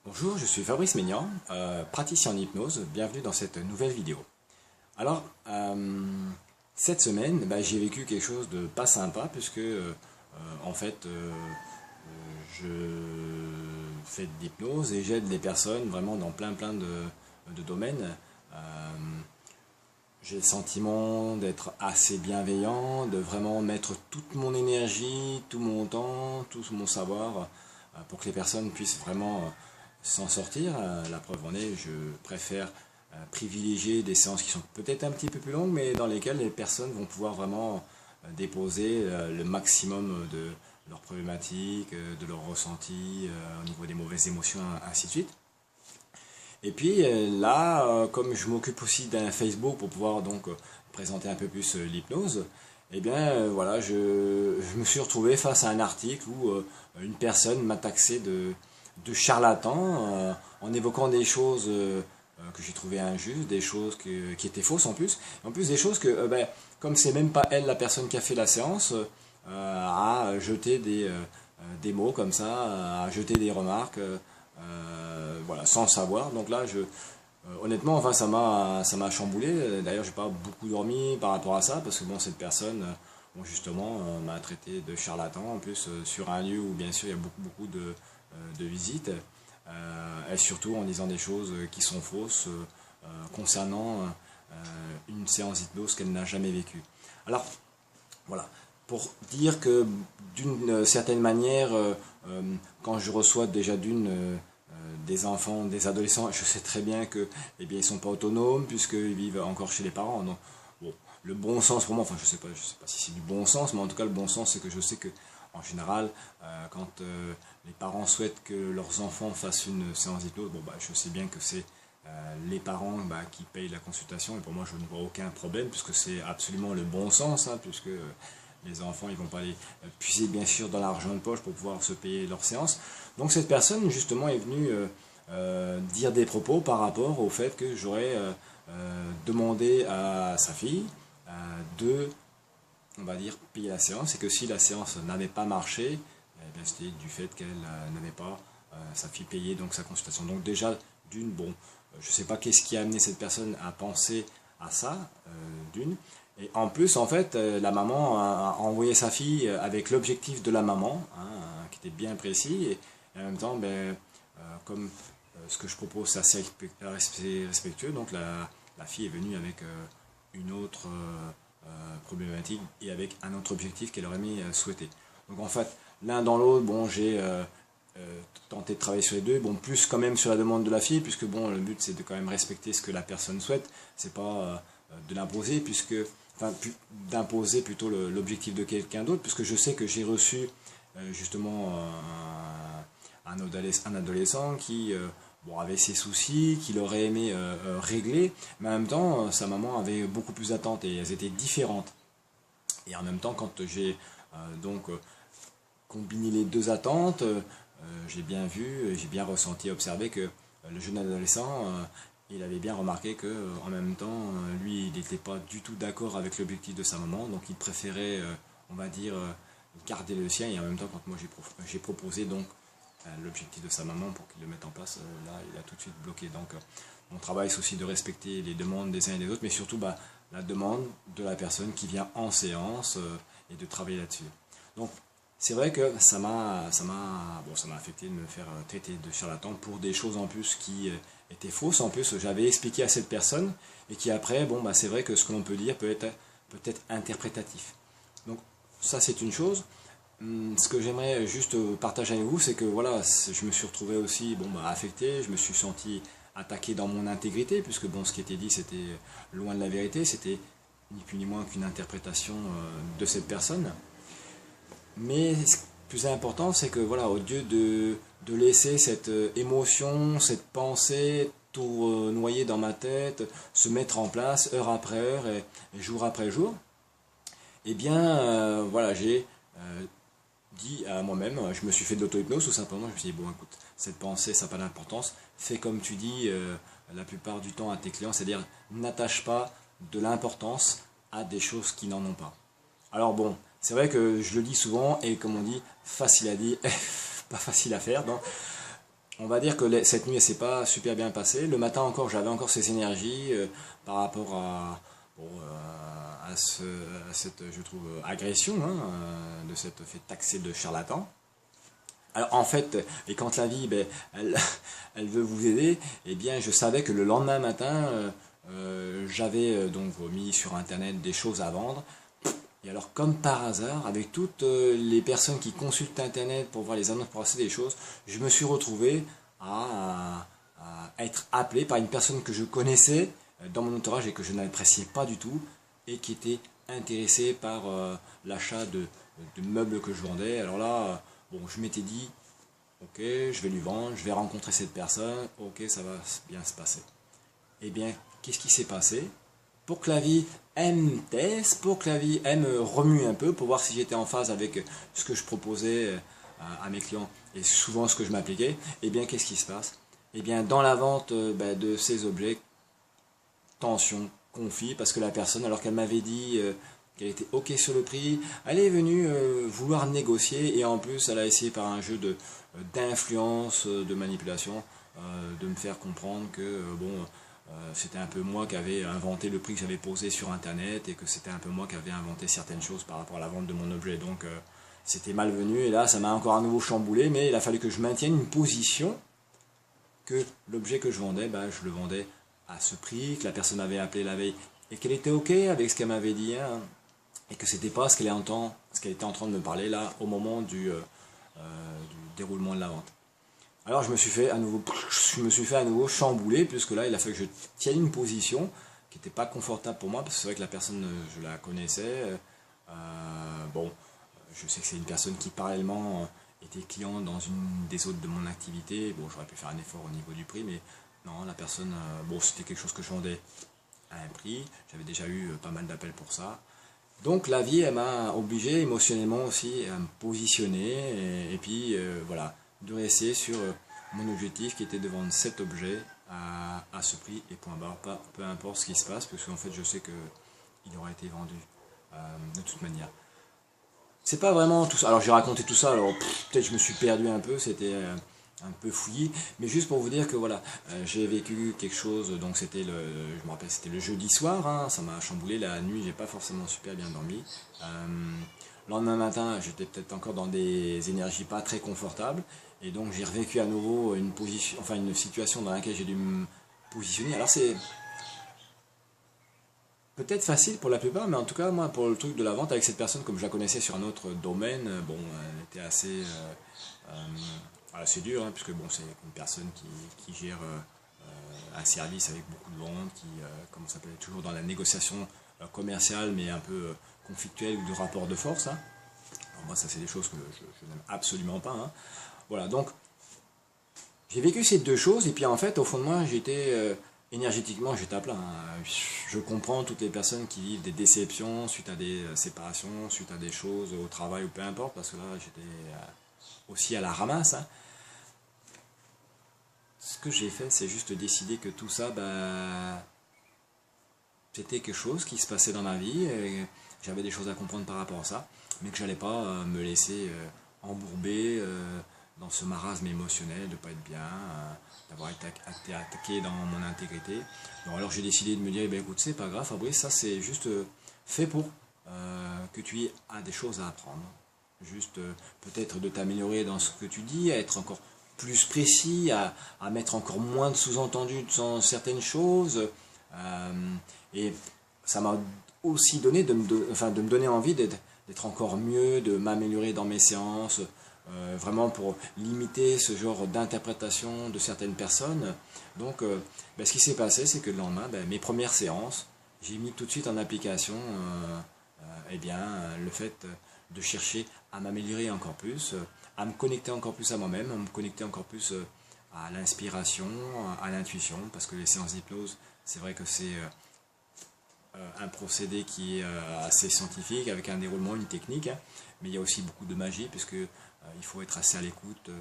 Bonjour, je suis Fabrice Maignan, praticien en hypnose. Bienvenue dans cette nouvelle vidéo. Alors, cette semaine, j'ai vécu quelque chose de pas sympa puisque, en fait, je fais de l'hypnose et j'aide les personnes vraiment dans plein de domaines. Euh, j'ai le sentiment d'être assez bienveillant, de vraiment mettre toute mon énergie, tout mon temps, tout mon savoir pour que les personnes puissent vraiment s'en sortir. La preuve en est, je préfère privilégier des séances qui sont peut-être un petit peu plus longues, mais dans lesquelles les personnes vont pouvoir vraiment déposer le maximum de leurs problématiques, de leurs ressentis au niveau des mauvaises émotions, ainsi de suite. Et puis là, comme je m'occupe aussi d'un Facebook pour pouvoir donc présenter un peu plus l'hypnose, eh bien voilà, je me suis retrouvé face à un article où une personne m'a taxé de charlatan en évoquant des choses que j'ai trouvées injustes, des choses qui étaient fausses en plus, en plus des choses que, comme c'est même pas elle la personne qui a fait la séance, a jeté des mots comme ça, a jeté des remarques. Voilà, sans le savoir. Donc là, honnêtement, enfin, ça m'a chamboulé. D'ailleurs, j'ai pas beaucoup dormi par rapport à ça parce que bon, cette personne, bon, justement, m'a traité de charlatan. En plus, sur un lieu où bien sûr il y a beaucoup de visites, et surtout en disant des choses qui sont fausses concernant une séance d'hypnose qu'elle n'a jamais vécue. Alors, voilà. Pour dire que d'une certaine manière, quand je reçois déjà des enfants, des adolescents, je sais très bien que, eh bien, ils sont pas autonomes puisqu'ils vivent encore chez les parents. Donc, bon, le bon sens pour moi, enfin je sais pas si c'est du bon sens, mais en tout cas le bon sens c'est que je sais que en général, quand les parents souhaitent que leurs enfants fassent une séance d'hypnose, bon je sais bien que c'est les parents qui payent la consultation et pour moi je ne vois aucun problème puisque c'est absolument le bon sens, hein, puisque les enfants, ils vont pas aller puiser bien sûr dans l'argent de poche pour pouvoir se payer leur séance. Donc cette personne justement est venue dire des propos par rapport au fait que j'aurais demandé à sa fille de, on va dire, payer la séance et que si la séance n'avait pas marché, c'était du fait qu'elle n'avait pas sa fille payer donc sa consultation. Donc déjà, d'une, bon, je ne sais pas qu'est-ce qui a amené cette personne à penser à ça, d'une. Et en plus, en fait, la maman a envoyé sa fille avec l'objectif de la maman, hein, qui était bien précis, et en même temps, comme ce que je propose, c'est assez respectueux, donc la fille est venue avec une autre problématique et avec un autre objectif qu'elle aurait mis souhaité. Donc en fait, l'un dans l'autre, bon, j'ai tenté de travailler sur les deux, bon, plus quand même sur la demande de la fille, puisque bon, le but c'est de quand même respecter ce que la personne souhaite, c'est pas de l'imposer, puisque enfin, d'imposer plutôt l'objectif de quelqu'un d'autre, puisque je sais que j'ai reçu justement un adolescent qui bon, avait ses soucis, qu'il aurait aimé régler, mais en même temps, sa maman avait beaucoup plus d'attentes et elles étaient différentes. Et en même temps, quand j'ai donc combiné les deux attentes, j'ai bien vu, j'ai bien ressenti, observé que le jeune adolescent il avait bien remarqué que en même temps, lui, il n'était pas du tout d'accord avec l'objectif de sa maman, donc il préférait, on va dire, garder le sien. Et en même temps, quand moi j'ai proposé donc l'objectif de sa maman pour qu'il le mette en place, là, il a tout de suite bloqué. Donc, mon travail, c'est aussi de respecter les demandes des uns et des autres, mais surtout la demande de la personne qui vient en séance et de travailler là-dessus. Donc, c'est vrai que ça m'a affecté de me faire traiter de charlatan pour des choses en plus qui étaient fausses. En plus, j'avais expliqué à cette personne et qui après, bon, c'est vrai que ce que l'on peut dire peut être interprétatif. Donc ça, c'est une chose. Ce que j'aimerais juste partager avec vous, c'est que voilà, je me suis retrouvé aussi affecté, je me suis senti attaqué dans mon intégrité, puisque bon, ce qui était dit, c'était loin de la vérité, c'était ni plus ni moins qu'une interprétation de cette personne. Mais ce plus important, c'est que voilà, au lieu de laisser cette émotion, cette pensée tout noyer dans ma tête, se mettre en place heure après heure et jour après jour, eh bien, voilà, j'ai dit à moi-même, je me suis fait de l'auto-hypnose tout simplement, je me suis dit, bon, écoute, cette pensée, ça n'a pas d'importance, fais comme tu dis la plupart du temps à tes clients, c'est-à-dire n'attache pas de l'importance à des choses qui n'en ont pas. Alors bon, c'est vrai que je le dis souvent et comme on dit, facile à dire, pas facile à faire. Donc on va dire que cette nuit, elle s'est pas super bien passée. Le matin encore, j'avais encore ces énergies par rapport bon, à cette, je trouve, agression, hein, de cette fait taxer de charlatan. Alors en fait, et quand la vie, ben, elle veut vous aider, eh bien je savais que le lendemain matin, j'avais donc mis sur internet des choses à vendre. Et alors comme par hasard, avec toutes les personnes qui consultent internet pour voir les annonces pour acheter des choses, je me suis retrouvé à être appelé par une personne que je connaissais dans mon entourage et que je n'appréciais pas du tout et qui était intéressée par l'achat de meubles que je vendais. Alors là, bon, je m'étais dit, ok, je vais lui vendre, je vais rencontrer cette personne, ok, ça va bien se passer. Eh bien, qu'est-ce qui s'est passé? Pour que la vie, elle me teste, pour que la vie, elle me remue un peu, pour voir si j'étais en phase avec ce que je proposais à mes clients et souvent ce que je m'appliquais, eh bien, qu'est-ce qui se passe? Eh bien, dans la vente ben, de ces objets, tension, conflit, parce que la personne, alors qu'elle m'avait dit qu'elle était ok sur le prix, elle est venue vouloir négocier et en plus, elle a essayé par un jeu d'influence, de manipulation, de me faire comprendre que bon, c'était un peu moi qui avais inventé le prix que j'avais posé sur internet et que c'était un peu moi qui avais inventé certaines choses par rapport à la vente de mon objet. Donc c'était malvenu et là ça m'a encore à nouveau chamboulé, mais il a fallu que je maintienne une position que l'objet que je vendais, bah, je le vendais à ce prix, que la personne m'avait appelé la veille et qu'elle était ok avec ce qu'elle m'avait dit, hein, et que c'était pas ce qu'elle était en train de me parler là au moment du déroulement de la vente. Alors je me suis fait à nouveau chambouler, puisque là il a fallu que je tienne une position qui n'était pas confortable pour moi, parce que c'est vrai que la personne, je la connaissais. Bon, je sais que c'est une personne qui parallèlement était client dans une des autres de mon activité. Bon, j'aurais pu faire un effort au niveau du prix, mais non, la personne, bon, c'était quelque chose que je vendais à un prix. J'avais déjà eu pas mal d'appels pour ça. Donc la vie, elle m'a obligé émotionnellement aussi à me positionner et puis voilà, de rester sur mon objectif qui était de vendre cet objet à ce prix et point barre, peu importe ce qui se passe, parce qu'en fait je sais qu'il aura été vendu de toute manière. C'est pas vraiment tout ça. Alors j'ai raconté tout ça, alors peut-être je me suis perdu un peu, c'était un peu fouillis, mais juste pour vous dire que voilà, j'ai vécu quelque chose, donc je me rappelle, c'était le jeudi soir, hein, ça m'a chamboulé la nuit, j'ai pas forcément super bien dormi. Le lendemain matin, j'étais peut-être encore dans des énergies pas très confortables, et donc j'ai revécu à nouveau une position, enfin une situation dans laquelle j'ai dû me positionner. Alors c'est peut-être facile pour la plupart, mais en tout cas, moi, pour le truc de la vente avec cette personne, comme je la connaissais sur un autre domaine, bon, elle était assez dure, hein, puisque bon, c'est une personne qui gère un service avec beaucoup de ventes, qui, comment ça s'appelle, toujours dans la négociation commerciale, mais un peu conflictuelle ou de rapport de force, hein. Alors moi, ça, c'est des choses que je n'aime absolument pas, hein. Voilà, donc, j'ai vécu ces deux choses, et puis en fait, au fond de moi, énergétiquement, j'étais à plat, hein. Je comprends toutes les personnes qui vivent des déceptions suite à des séparations, suite à des choses au travail ou peu importe, parce que là, j'étais aussi à la ramasse, hein. Ce que j'ai fait, c'est juste décider que tout ça, bah, c'était quelque chose qui se passait dans ma vie, et j'avais des choses à comprendre par rapport à ça, mais que j'allais pas me laisser embourber dans ce marasme émotionnel, de ne pas être bien, d'avoir été attaqué dans mon intégrité. Donc alors j'ai décidé de me dire, eh bien, écoute, c'est pas grave Fabrice, ça c'est juste fait pour que tu aies des choses à apprendre. Juste peut-être de t'améliorer dans ce que tu dis, à être encore plus précis, à mettre encore moins de sous-entendus dans certaines choses. Et ça m'a aussi donné enfin, de me donner envie d'être encore mieux, de m'améliorer dans mes séances, vraiment pour limiter ce genre d'interprétation de certaines personnes. Donc ben, ce qui s'est passé, c'est que le lendemain, ben, mes premières séances, j'ai mis tout de suite en application eh bien, le fait de chercher à m'améliorer encore plus, à me connecter encore plus à moi-même, à me connecter encore plus à l'inspiration, à l'intuition, parce que les séances d'hypnose, c'est vrai que c'est un procédé qui est assez scientifique, avec un déroulement, une technique, hein, mais il y a aussi beaucoup de magie, puisque il faut être assez à l'écoute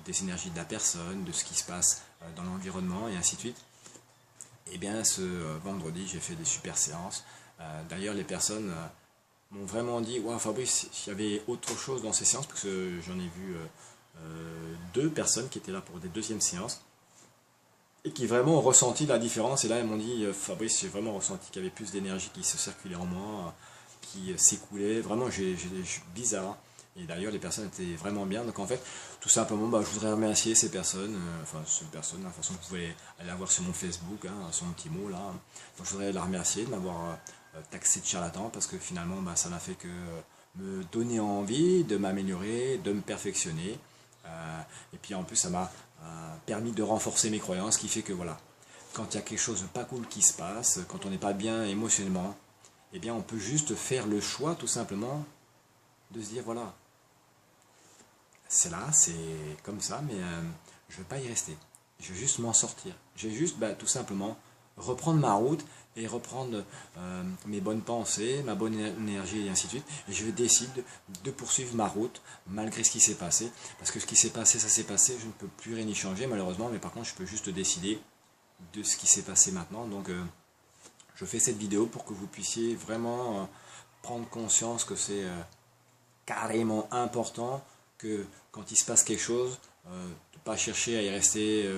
des énergies de la personne, de ce qui se passe dans l'environnement, et ainsi de suite. Et bien ce vendredi, j'ai fait des super séances. D'ailleurs, les personnes m'ont vraiment dit, wow, Fabrice, il y avait autre chose dans ces séances, parce que j'en ai vu 2 personnes qui étaient là pour des deuxièmes séances et qui vraiment ont ressenti la différence. Et là, elles m'ont dit, Fabrice, j'ai vraiment ressenti qu'il y avait plus d'énergie qui se circulait en moi, qui s'écoulait. Vraiment, bizarre. Et d'ailleurs, les personnes étaient vraiment bien. Donc en fait, tout simplement, bah, je voudrais remercier ces personnes, ces personnes, de la façon que vous pouvez aller la voir sur mon Facebook, hein, sur mon petit mot là. Donc je voudrais la remercier de m'avoir taxé de charlatan, parce que finalement, bah, ça n'a fait que me donner envie de m'améliorer, de me perfectionner. Et puis en plus, ça m'a permis de renforcer mes croyances, qui fait que voilà, quand il y a quelque chose de pas cool qui se passe, quand on n'est pas bien émotionnellement, eh bien on peut juste faire le choix tout simplement de se dire voilà, c'est là, c'est comme ça, mais je ne veux pas y rester. Je veux juste m'en sortir. Je vais juste tout simplement reprendre ma route et reprendre mes bonnes pensées, ma bonne énergie et ainsi de suite. Et je décide de poursuivre ma route malgré ce qui s'est passé. Parce que ce qui s'est passé, ça s'est passé. Je ne peux plus rien y changer malheureusement, mais par contre je peux juste décider de ce qui s'est passé maintenant. Donc je fais cette vidéo pour que vous puissiez vraiment prendre conscience que c'est carrément important que quand il se passe quelque chose, de ne pas chercher à y rester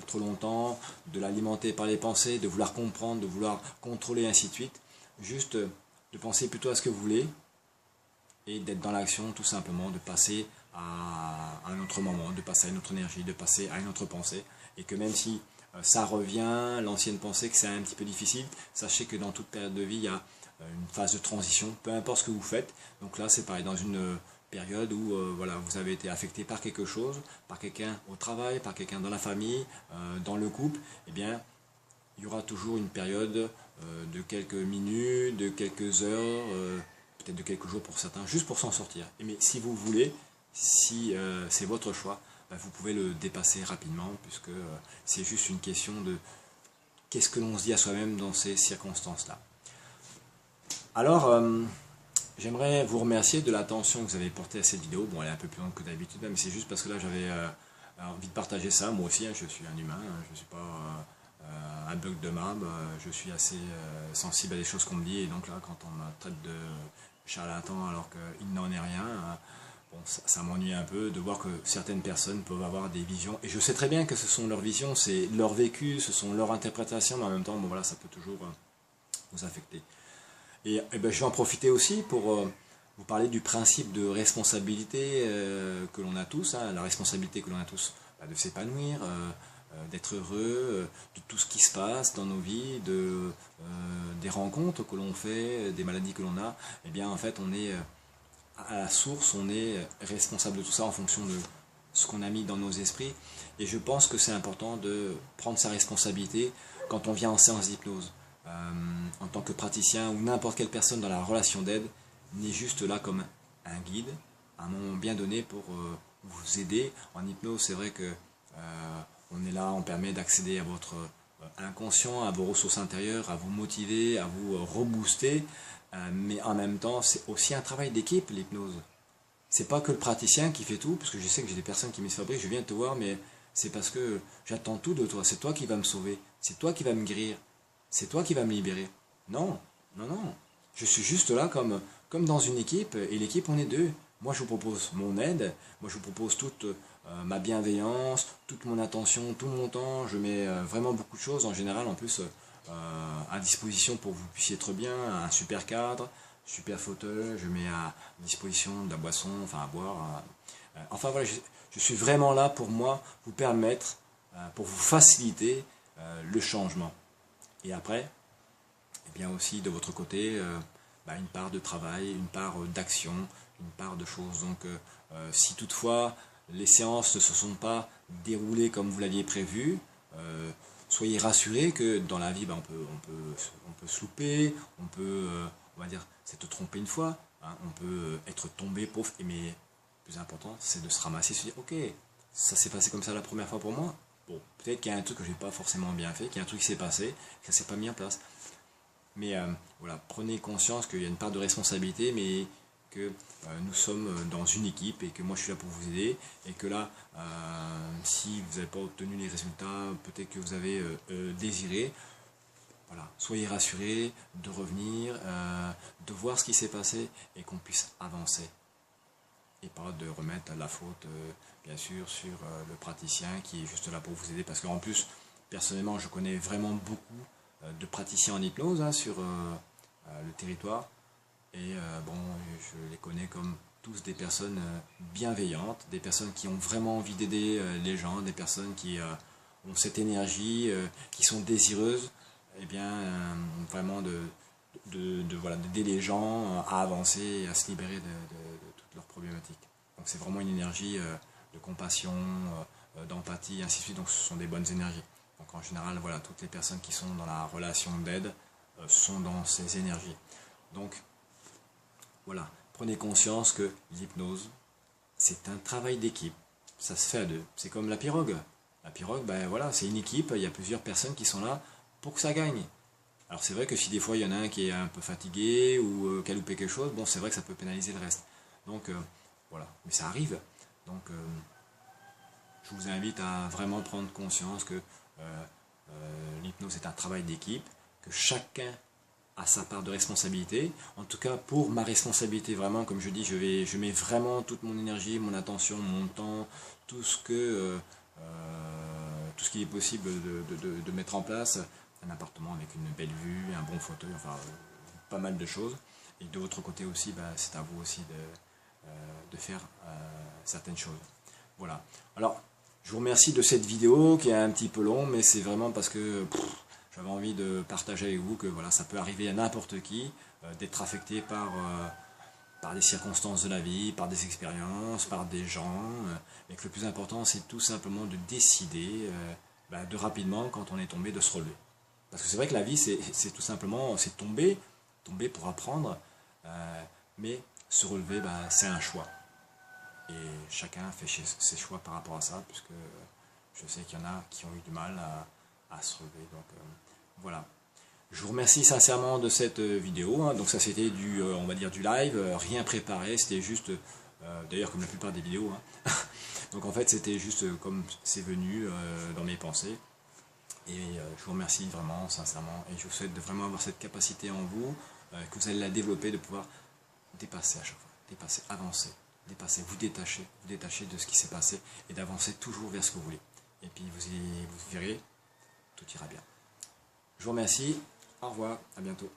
trop longtemps, de l'alimenter par les pensées, de vouloir comprendre, de vouloir contrôler, ainsi de suite. Juste de penser plutôt à ce que vous voulez et d'être dans l'action, tout simplement, de passer à un autre moment, de passer à une autre énergie, de passer à une autre pensée. Et que même si ça revient, l'ancienne pensée, que c'est un petit peu difficile, sachez que dans toute période de vie, il y a une phase de transition, peu importe ce que vous faites. Donc là, c'est pareil, dans une période où voilà, vous avez été affecté par quelque chose, par quelqu'un au travail, par quelqu'un dans la famille, dans le couple, eh bien, il y aura toujours une période de quelques minutes, de quelques heures, peut-être de quelques jours pour certains, juste pour s'en sortir. Mais si vous voulez, si c'est votre choix, vous pouvez le dépasser rapidement, puisque c'est juste une question de qu'est-ce que l'on se dit à soi-même dans ces circonstances-là. Alors, j'aimerais vous remercier de l'attention que vous avez portée à cette vidéo. Bon, elle est un peu plus longue que d'habitude, mais c'est juste parce que là, j'avais envie de partager ça. Moi aussi, hein, je suis un humain, hein, je ne suis pas un bloc de marbre. Je suis assez sensible à des choses qu'on me dit. Et donc là, quand on me traite de charlatan alors qu'il n'en est rien, bon, ça m'ennuie un peu de voir que certaines personnes peuvent avoir des visions. Et je sais très bien que ce sont leurs visions, c'est leur vécu, ce sont leurs interprétations, mais en même temps, bon, voilà, ça peut toujours vous affecter. Et ben, je vais en profiter aussi pour vous parler du principe de responsabilité que l'on a tous, hein, la responsabilité que l'on a tous de s'épanouir, d'être heureux, de tout ce qui se passe dans nos vies, des rencontres que l'on fait, des maladies que l'on a. Eh bien, en fait, on est à la source, on est responsable de tout ça en fonction de ce qu'on a mis dans nos esprits. Et je pense que c'est important de prendre sa responsabilité quand on vient en séance d'hypnose. En tant que praticien ou n'importe quelle personne dans la relation d'aide n'est juste là comme un guide à un moment bien donné pour vous aider. En hypnose, c'est vrai que on est là, on permet d'accéder à votre inconscient, à vos ressources intérieures, à vous motiver, à vous rebooster, mais en même temps, c'est aussi un travail d'équipe, l'hypnose. C'est pas que le praticien qui fait tout, parce que je sais que j'ai des personnes qui me disent Fabrice, je viens te voir, mais c'est parce que j'attends tout de toi, c'est toi qui vas me sauver, c'est toi qui vas me guérir. C'est toi qui vas me libérer. Non, non, non. Je suis juste là comme dans une équipe, et l'équipe, on est deux. Moi, je vous propose mon aide, moi, je vous propose toute ma bienveillance, toute mon attention, tout mon temps. Je mets vraiment beaucoup de choses, en général, en plus, à disposition pour que vous puissiez être bien. Un super cadre, super fauteuil, je mets à disposition de la boisson, enfin à boire. Enfin, voilà, je suis vraiment là pour moi, vous permettre, pour vous faciliter le changement. Et après, eh bien aussi de votre côté, une part de travail, une part d'action, une part de choses. Donc si toutefois les séances ne se sont pas déroulées comme vous l'aviez prévu, soyez rassurés que dans la vie, on peut se louper, on peut, on va dire, s'être trompé une fois, hein, on peut être tombé, pauvre, mais le plus important, c'est de se ramasser, se dire, ok, ça s'est passé comme ça la première fois pour moi. Bon, peut-être qu'il y a un truc que je n'ai pas forcément bien fait, qu'il y a un truc qui s'est passé, que ça ne s'est pas mis en place. Mais voilà, prenez conscience qu'il y a une part de responsabilité, mais que nous sommes dans une équipe et que moi je suis là pour vous aider. Et que là, si vous n'avez pas obtenu les résultats, peut-être que vous avez désiré, voilà, soyez rassurés de revenir, de voir ce qui s'est passé et qu'on puisse avancer. et pas de remettre la faute, bien sûr, sur le praticien qui est juste là pour vous aider. Parce qu'en plus, personnellement, je connais vraiment beaucoup de praticiens en hypnose hein, sur le territoire. Et bon, je les connais comme tous des personnes bienveillantes, des personnes qui ont vraiment envie d'aider les gens, des personnes qui ont cette énergie, qui sont désireuses, et bien vraiment voilà, d'aider les gens à avancer et à se libérer de toutes leurs problématiques. Donc c'est vraiment une énergie de compassion, d'empathie, ainsi de suite. Donc ce sont des bonnes énergies. Donc en général, voilà, toutes les personnes qui sont dans la relation d'aide sont dans ces énergies. Donc voilà, prenez conscience que l'hypnose, c'est un travail d'équipe. Ça se fait à deux. C'est comme la pirogue. La pirogue, ben voilà, c'est une équipe, il y a plusieurs personnes qui sont là pour que ça gagne. Alors c'est vrai que si des fois il y en a un qui est un peu fatigué ou qui a loupé quelque chose, bon c'est vrai que ça peut pénaliser le reste. Donc voilà, mais ça arrive. Donc je vous invite à vraiment prendre conscience que l'hypnose est un travail d'équipe, que chacun a sa part de responsabilité. En tout cas, pour ma responsabilité, vraiment, comme je dis, je mets vraiment toute mon énergie, mon attention, mon temps, tout ce qui est possible de mettre en place. Un appartement avec une belle vue, un bon fauteuil, enfin pas mal de choses. Et de votre côté aussi, bah, c'est à vous aussi de faire certaines choses. Voilà. Alors, je vous remercie de cette vidéo qui est un petit peu longue, mais c'est vraiment parce que j'avais envie de partager avec vous que voilà, ça peut arriver à n'importe qui d'être affecté par des circonstances de la vie, par des expériences, par des gens. Et que le plus important, c'est tout simplement de décider de rapidement, quand on est tombé, de se relever. Parce que c'est vrai que la vie, c'est tout simplement, c'est tomber pour apprendre, mais se relever, c'est un choix. Et chacun fait ses choix par rapport à ça, puisque je sais qu'il y en a qui ont eu du mal à se relever. Donc voilà. Je vous remercie sincèrement de cette vidéo. Hein. Donc ça c'était on va dire du live, rien préparé, c'était juste, d'ailleurs comme la plupart des vidéos. Hein. Donc en fait c'était juste comme c'est venu dans mes pensées. Et je vous remercie vraiment, sincèrement, et je vous souhaite de vraiment avoir cette capacité en vous, que vous allez la développer, de pouvoir dépasser à chaque fois, dépasser, avancer, dépasser, vous détacher de ce qui s'est passé, et d'avancer toujours vers ce que vous voulez. Et puis vous verrez, tout ira bien. Je vous remercie, au revoir, à bientôt.